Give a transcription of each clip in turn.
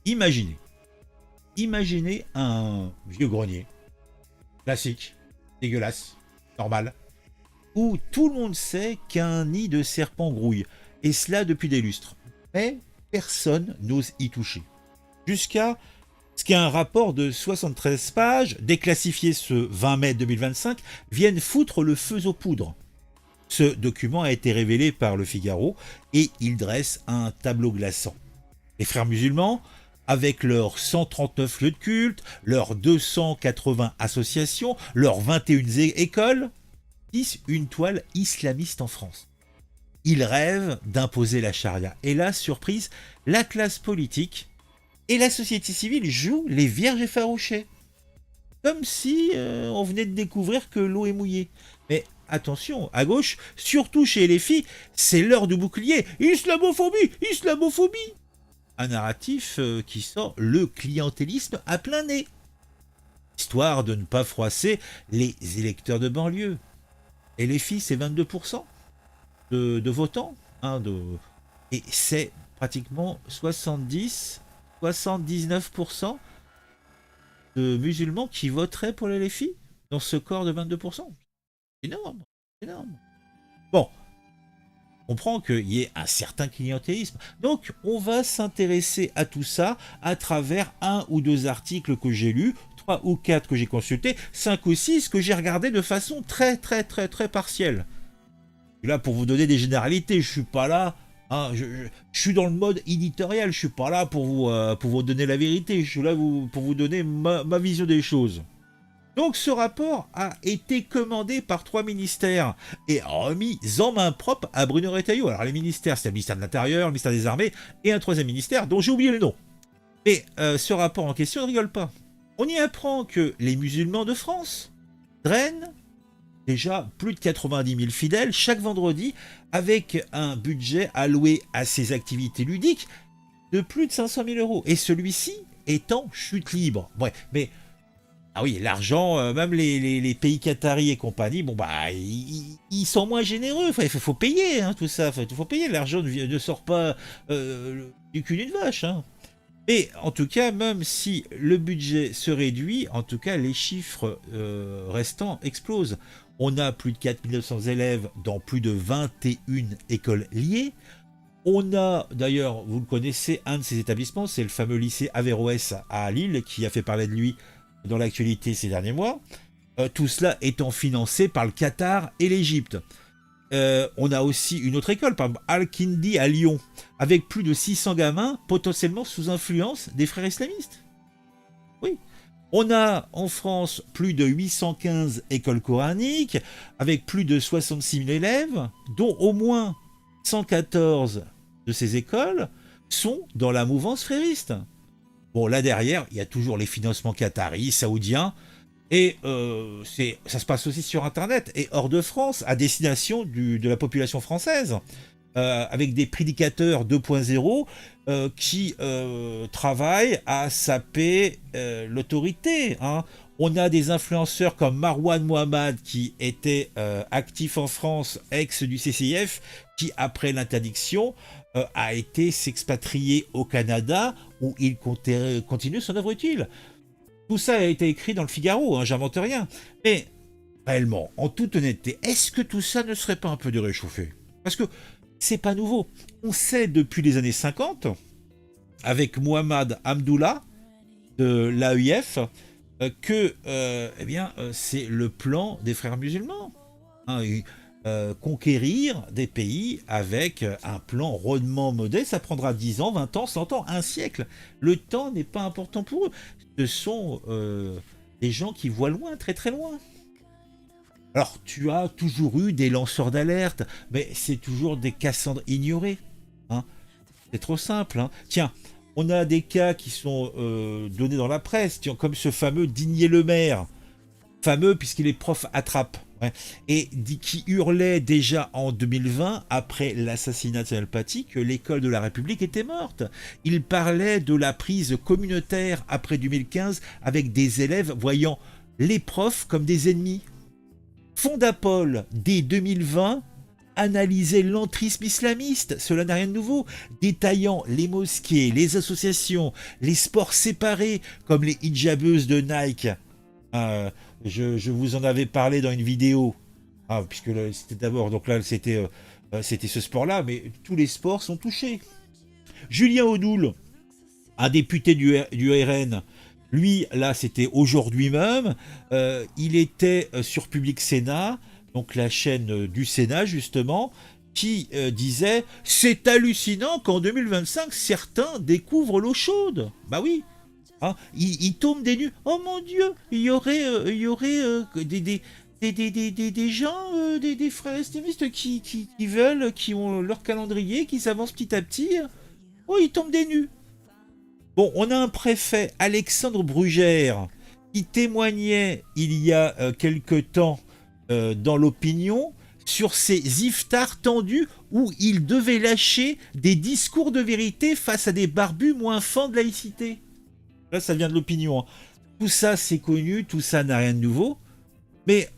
Imaginez, imaginez un vieux grenier, classique, dégueulasse, normal, où tout le monde sait qu'un nid de serpent grouille, et cela depuis des lustres. Mais personne n'ose y toucher. Jusqu'à ce qu'un rapport de 73 pages, déclassifié ce 20 mai 2025, vienne foutre le feu aux poudres. Ce document a été révélé par Le Figaro et il dresse un tableau glaçant. Les frères musulmans, avec leurs 139 lieux de culte, leurs 280 associations, leurs 21 écoles, tissent une toile islamiste en France. Ils rêvent d'imposer la charia. Et là, surprise, la classe politique et la société civile jouent les vierges effarouchées. Comme si on venait de découvrir que l'eau est mouillée. Mais attention, à gauche, surtout chez les filles, c'est l'heure du bouclier. Islamophobie, islamophobie. Un narratif qui sort le clientélisme à plein nez. Histoire de ne pas froisser les électeurs de banlieue. Et les filles, c'est 22% de votants. Et c'est pratiquement 79% de musulmans qui voteraient pour les filles dans ce corps de 22%. Énorme, énorme. Bon, on comprend qu'il y ait un certain clientélisme. Donc, on va s'intéresser à tout ça à travers 1 ou 2 articles que j'ai lus, 3 ou 4 que j'ai consultés, 5 ou 6 que j'ai regardés de façon très partielle. Et là, pour vous donner des généralités, je suis pas là. Je suis dans le mode éditorial, je suis pas là pour vous donner la vérité, je suis là pour vous donner ma vision des choses. Donc ce rapport a été commandé par 3 ministères et remis en main propre à Bruno Retailleau. Alors les ministères, c'est le ministère de l'Intérieur, le ministère des Armées et un 3e ministère dont j'ai oublié le nom. Et ce rapport en question ne rigole pas. On y apprend que les musulmans de France drainent déjà plus de 90 000 fidèles chaque vendredi avec un budget alloué à ces activités ludiques de plus de 500 000 euros. Et celui-ci est en chute libre. Ouais, mais ah oui, l'argent, même les pays qataris et compagnie, bon bah ils sont moins généreux. Il faut payer tout ça. Il faut payer. L'argent ne sort pas du cul d'une vache. Et en tout cas, même si le budget se réduit, en tout cas les chiffres restants explosent. On a plus de 4900 élèves dans plus de 21 écoles liées. On a, d'ailleurs, vous le connaissez, un de ces établissements, c'est le fameux lycée Averroès à Lille, qui a fait parler de lui dans l'actualité ces derniers mois. Tout cela étant financé par le Qatar et l'Égypte. On a aussi une autre école, par exemple Al-Kindi à Lyon, avec plus de 600 gamins potentiellement sous influence des frères islamistes. Oui. On a en France plus de 815 écoles coraniques, avec plus de 66 000 élèves, dont au moins 114 de ces écoles sont dans la mouvance frériste. Bon, là derrière, il y a toujours les financements qataris, saoudiens, et ça se passe aussi sur Internet, et hors de France, à destination de la population française. Avec des prédicateurs 2.0 qui travaillent à saper l'autorité. On a des influenceurs comme Marwan Mohamed qui était actif en France, ex du CCIF, qui après l'interdiction a été s'expatrier au Canada où il continue son œuvre utile. Tout ça a été écrit dans le Figaro, j'invente rien. Mais réellement, en toute honnêteté, est-ce que tout ça ne serait pas un peu de réchauffé ? Parce que c'est pas nouveau. On sait depuis les années 50, avec Mohamed Hamdoullah de l'AEF, que c'est le plan des frères musulmans. Conquérir des pays avec un plan rondement modeste, ça prendra 10 ans, 20 ans, 100 ans, un siècle. Le temps n'est pas important pour eux. Ce sont des gens qui voient loin, très très loin. Alors, tu as toujours eu des lanceurs d'alerte, mais c'est toujours des Cassandres ignorés. C'est trop simple. Tiens, on a des cas qui sont donnés dans la presse, comme ce fameux Digné Le Maire. Fameux puisqu'il est prof à Trappes. Et qui hurlait déjà en 2020, après l'assassinat de Samuel Paty, que l'école de la République était morte. Il parlait de la prise communautaire après 2015, avec des élèves voyant les profs comme des ennemis. Fondapol, dès 2020, analysait l'entrisme islamiste, cela n'a rien de nouveau, détaillant les mosquées, les associations, les sports séparés, comme les hijabeuses de Nike. Je vous en avais parlé dans une vidéo, puisque là, c'était d'abord, donc là c'était ce sport-là, mais tous les sports sont touchés. Julien Audoul, un député du RN, lui, là, c'était aujourd'hui même, il était sur Public Sénat, donc la chaîne du Sénat, justement, qui disait « C'est hallucinant qu'en 2025, certains découvrent l'eau chaude !» Bah oui, ils tombent des nues. Oh mon Dieu, il y aurait des gens, des frères islamistes qui veulent, qui ont leur calendrier, qui s'avancent petit à petit. Oh, ils tombent des nues. Bon, on a un préfet, Alexandre Brugère, qui témoignait il y a quelque temps dans l'opinion sur ces iftars tendus où il devait lâcher des discours de vérité face à des barbus moins fins de laïcité. Là, ça vient de l'opinion. Tout ça, c'est connu, tout ça n'a rien de nouveau. Mais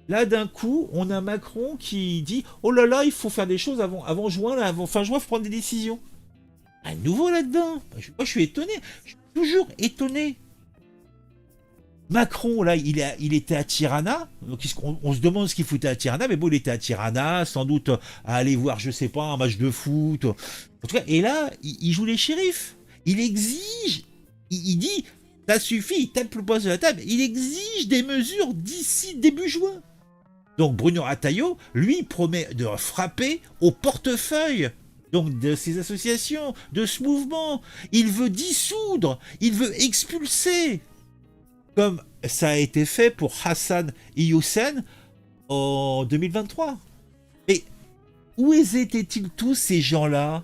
là, d'un coup, on a Macron qui dit « Oh là là, il faut faire des choses avant juin, là, avant fin juin, il faut prendre des décisions. » Un nouveau là-dedans. Moi, je suis étonné. Je suis toujours étonné. Macron, là, il était à Tirana. Donc, on se demande ce qu'il foutait à Tirana. Mais bon, il était à Tirana, sans doute à aller voir, je sais pas, un match de foot. En tout cas, et là, il joue les shérifs. Il exige, il dit, ça suffit, il tape le poing sur la table. Il exige des mesures d'ici début juin. Donc, Bruno Retailleau, lui, promet de frapper au portefeuille. Donc de ces associations, de ce mouvement. Il veut dissoudre, il veut expulser. Comme ça a été fait pour Hassan Ioussen en 2023. Mais où étaient-ils tous ces gens-là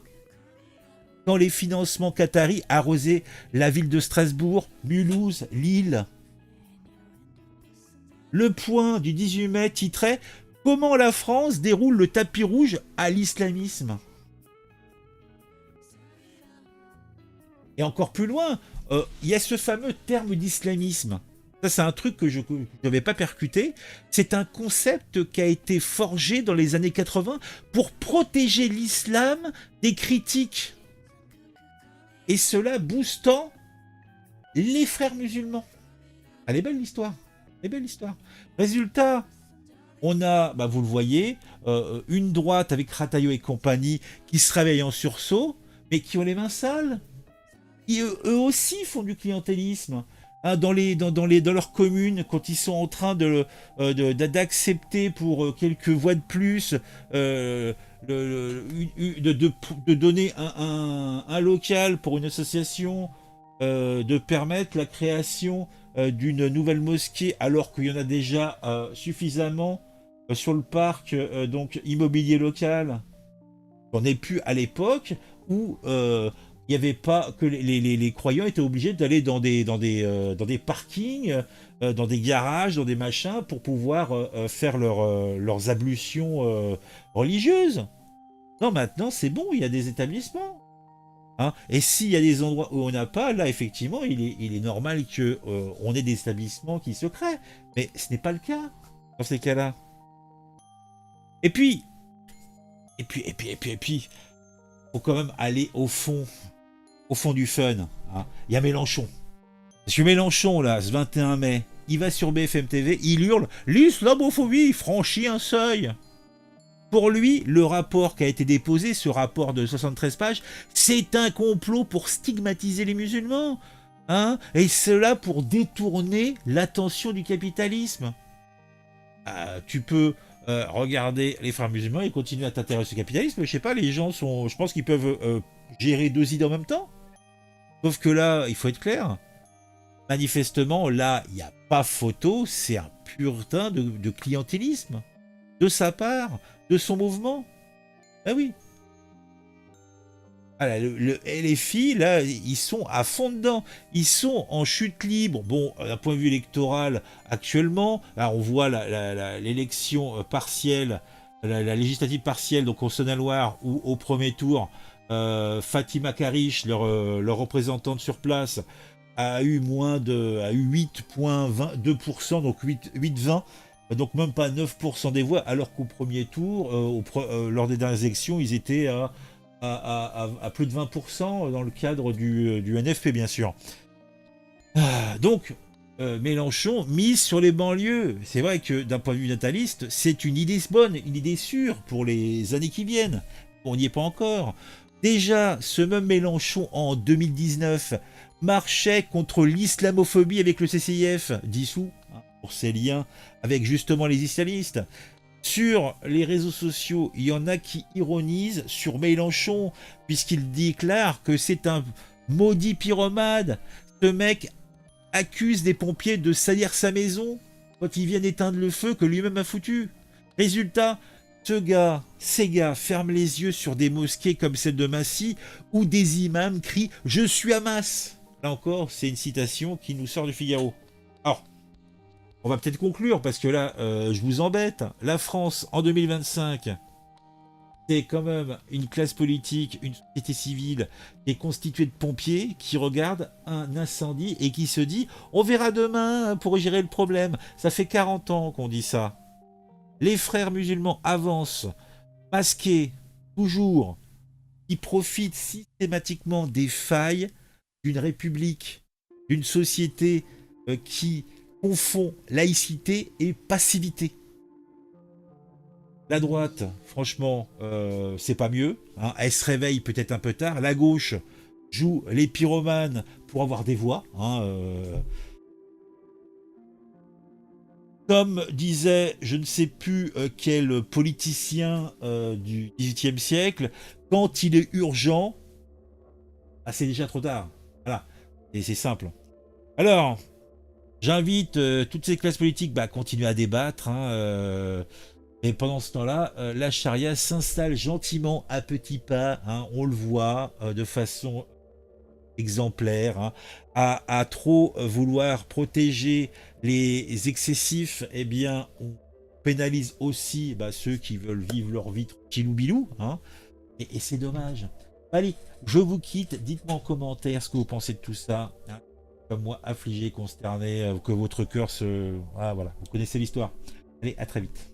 quand les financements qataris arrosaient la ville de Strasbourg, Mulhouse, Lille? Le Point du 18 mai titrait « Comment la France déroule le tapis rouge à l'islamisme ?» Et encore plus loin, il y a ce fameux terme d'islamisme. Ça, c'est un truc que je n'avais pas percuté. C'est un concept qui a été forgé dans les années 80 pour protéger l'islam des critiques. Et cela boostant les frères musulmans. Elle est belle l'histoire. Elle est belle l'histoire. Résultat, on a, vous le voyez, une droite avec Retailleau et compagnie qui se réveillent en sursaut, mais qui ont les mains sales. Qui eux aussi font du clientélisme dans leurs communes quand ils sont en train d'accepter pour quelques voix de plus de donner un local pour une association, de permettre la création d'une nouvelle mosquée alors qu'il y en a déjà suffisamment sur le parc donc immobilier local. On n'est plus à l'époque où il n'y avait pas que les croyants étaient obligés d'aller dans des parkings, dans des garages, dans des machins pour pouvoir faire leurs ablutions religieuses. Non, maintenant c'est bon, il y a des établissements. Et s'il y a des endroits où on n'a pas, là effectivement, il est normal qu'on ait des établissements qui se créent. Mais ce n'est pas le cas dans ces cas-là. Et puis, faut quand même aller au fond du fun. Il y a Mélenchon. Parce que Mélenchon, là, ce 21 mai, il va sur BFM TV, il hurle « L'islamophobie franchit un seuil !» Pour lui, le rapport qui a été déposé, ce rapport de 73 pages, c'est un complot pour stigmatiser les musulmans. Et cela pour détourner l'attention du capitalisme. Tu peux regarder les frères musulmans et continuer à t'intéresser au capitalisme. Je sais pas, les gens sont... Je pense qu'ils peuvent gérer deux idées en même temps. Sauf que là, il faut être clair. Manifestement, là, il n'y a pas photo. C'est un putain de clientélisme. De sa part, de son mouvement. Ah oui. Voilà, le LFI, là, ils sont à fond dedans. Ils sont en chute libre. Bon, d'un point de vue électoral, actuellement, là, on voit l'élection partielle, la législative partielle, donc au Saône-et-Loire, où au premier tour, Fatima Karish, leur représentante sur place, a eu 8,2%, donc 8,20. Donc même pas 9% des voix, alors qu'au premier tour, lors des dernières élections, ils étaient à plus de 20% dans le cadre du NFP, bien sûr. Donc, Mélenchon mise sur les banlieues. C'est vrai que d'un point de vue nataliste, c'est une idée bonne, une idée sûre pour les années qui viennent. On n'y est pas encore. Déjà, ce même Mélenchon, en 2019, marchait contre l'islamophobie avec le CCIF, dissous, hein, pour ses liens avec justement les islamistes. Sur les réseaux sociaux, il y en a qui ironisent sur Mélenchon, puisqu'il déclare que c'est un maudit pyromane. Ce mec accuse des pompiers de salir sa maison quand ils viennent éteindre le feu que lui-même a foutu. Résultat, ces gars ferment les yeux sur des mosquées comme celle de Massy où des imams crient « Je suis Hamas ». Là encore, c'est une citation qui nous sort du Figaro. Alors, on va peut-être conclure parce que là, je vous embête. La France, en 2025, c'est quand même une classe politique, une société civile qui est constituée de pompiers qui regardent un incendie et qui se dit « On verra demain pour gérer le problème ». Ça fait 40 ans qu'on dit ça. Les frères musulmans avancent, masqués, toujours. Ils profitent systématiquement des failles d'une république, d'une société qui confond laïcité et passivité. La droite, franchement, c'est pas mieux. Hein. Elle se réveille peut-être un peu tard. La gauche joue les pyromanes pour avoir des voix. Hein, Comme disait, je ne sais plus quel politicien du XVIIIe siècle, quand il est urgent, ah, c'est déjà trop tard. Voilà, et c'est simple. Alors, j'invite toutes ces classes politiques à continuer à débattre. Hein, et pendant ce temps-là, la charia s'installe gentiment à petits pas. Hein, on le voit de façon exemplaire. Hein, à trop vouloir protéger les excessifs, eh bien, on pénalise aussi ceux qui veulent vivre leur vie tranquillou bilou. Hein, et c'est dommage. Allez, je vous quitte. Dites-moi en commentaire ce que vous pensez de tout ça. Hein, comme moi, affligé, consterné, que votre cœur se... Ah, voilà, vous connaissez l'histoire. Allez, à très vite.